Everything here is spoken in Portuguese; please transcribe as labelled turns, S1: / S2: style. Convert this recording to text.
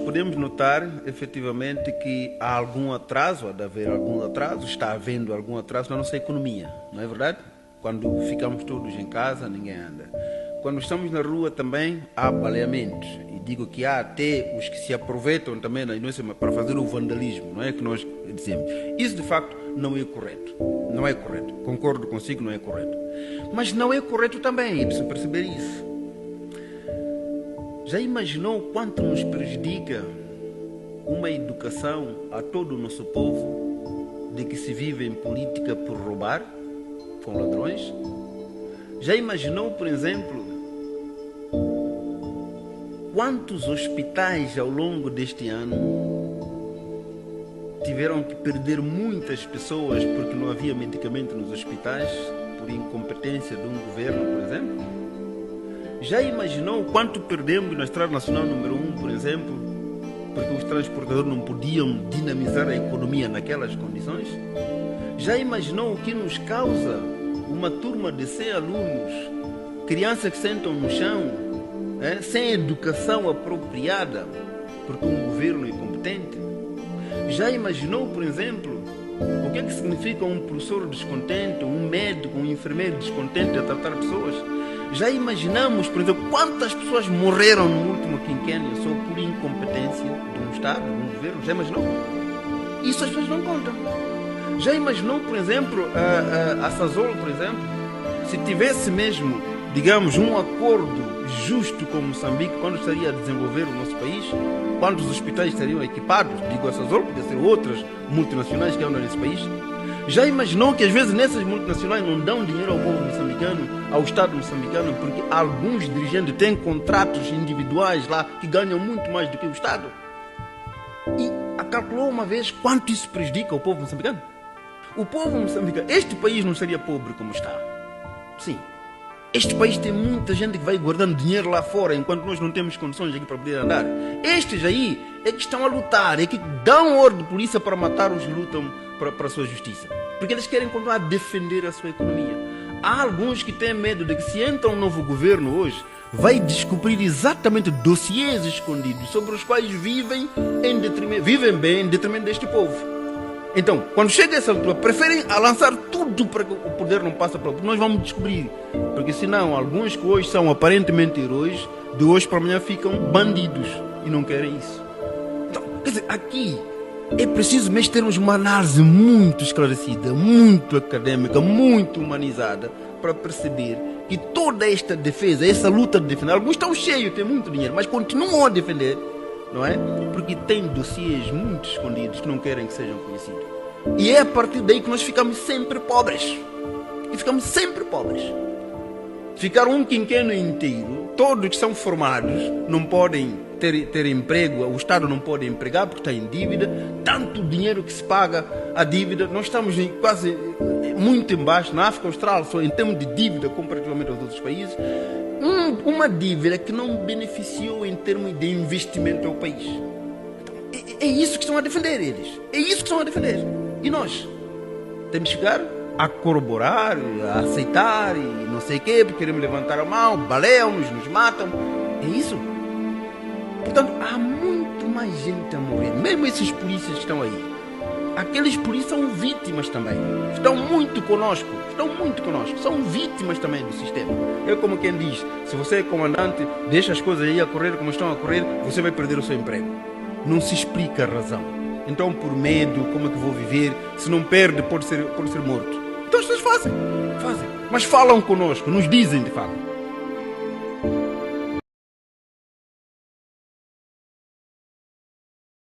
S1: podemos notar, efetivamente, que há algum atraso, há de haver algum atraso, está havendo algum atraso na nossa economia, não é verdade? Quando ficamos todos em casa, ninguém anda. Quando estamos na rua também há baleamentos. E digo que há até os que se aproveitam também na inocência para fazer o vandalismo, não é que nós dizemos. Isso de facto não é correto. Não é correto. Concordo consigo, não é correto. Mas não é correto também, é preciso perceber isso. Já imaginou quanto nos prejudica uma educação a todo o nosso povo de que se vive em política por roubar com ladrões? Já imaginou, por exemplo, quantos hospitais ao longo deste ano tiveram que perder muitas pessoas porque não havia medicamento nos hospitais por incompetência de um governo, por exemplo? Já imaginou quanto perdemos na Estrada Nacional número 1, por exemplo, porque os transportadores não podiam dinamizar a economia naquelas condições? Já imaginou o que nos causa uma turma de 100 alunos, crianças que sentam no chão, sem educação apropriada, porque um governo é incompetente? Já imaginou, por exemplo, o que é que significa um professor descontente, um médico, um enfermeiro descontente a tratar pessoas? Já imaginamos, por exemplo, quantas pessoas morreram no último quinquênio só por incompetência de um Estado, de um governo? Já imaginou? Isso as pessoas não contam. Já imaginou, por exemplo, a Sazol, por exemplo, se tivesse mesmo, digamos, um acordo justo com Moçambique, quando estaria a desenvolver o nosso país, quantos hospitais estariam equipados? Digo a Sazol, podia ser outras multinacionais que andam nesse país. Já imaginou que às vezes nessas multinacionais não dão dinheiro ao povo moçambicano, ao Estado moçambicano, porque alguns dirigentes têm contratos individuais lá que ganham muito mais do que o Estado? E calculou uma vez quanto isso prejudica o povo moçambicano? O povo moçambicano, este país não seria pobre como está. Sim. Este país tem muita gente que vai guardando dinheiro lá fora, enquanto nós não temos condições aqui para poder andar. Estes aí é que estão a lutar, é que dão ordem de polícia para matar os que lutam para a sua justiça. Porque eles querem continuar a defender a sua economia. Há alguns que têm medo de que se entra um novo governo hoje, vai descobrir exatamente dossiês escondidos sobre os quais vivem bem em detrimento deste povo. Então, quando chega essa altura, preferem lançar tudo para que o poder não passe para o povo. Nós vamos descobrir. Porque senão, alguns que hoje são aparentemente heróis, de hoje para amanhã ficam bandidos e não querem isso. Então, quer dizer, aqui é preciso mesmo termos uma análise muito esclarecida, muito acadêmica, muito humanizada, para perceber que toda esta defesa, essa luta de defender, alguns estão cheios, têm muito dinheiro, mas continuam a defender, não é? Porque tem dossiês muito escondidos que não querem que sejam conhecidos. E é a partir daí que nós ficamos sempre pobres. E ficamos sempre pobres. Ficar um quinquênio inteiro, todos que são formados não podem ter emprego, o Estado não pode empregar porque está em dívida, tanto dinheiro que se paga a dívida, nós estamos quase muito embaixo, na África Austral, só em termos de dívida comparativamente aos outros países, uma dívida que não beneficiou em termos de investimento ao país. É isso que estão a defender eles, é isso que estão a defender. E nós temos que chegar a corroborar, a aceitar e não sei o quê, porque queremos levantar a mão, baleiam-nos, nos matam, é isso. Portanto, há muito mais gente a morrer, mesmo esses polícias que estão aí. Aqueles polícias são vítimas também, estão muito conosco, são vítimas também do sistema. É como quem diz, se você é comandante, deixa as coisas aí a correr como estão a correr, você vai perder o seu emprego. Não se explica a razão. Então, por medo, como é que vou viver? Se não perde, pode ser morto. Então as pessoas fazem, mas falam conosco, nos dizem de fato.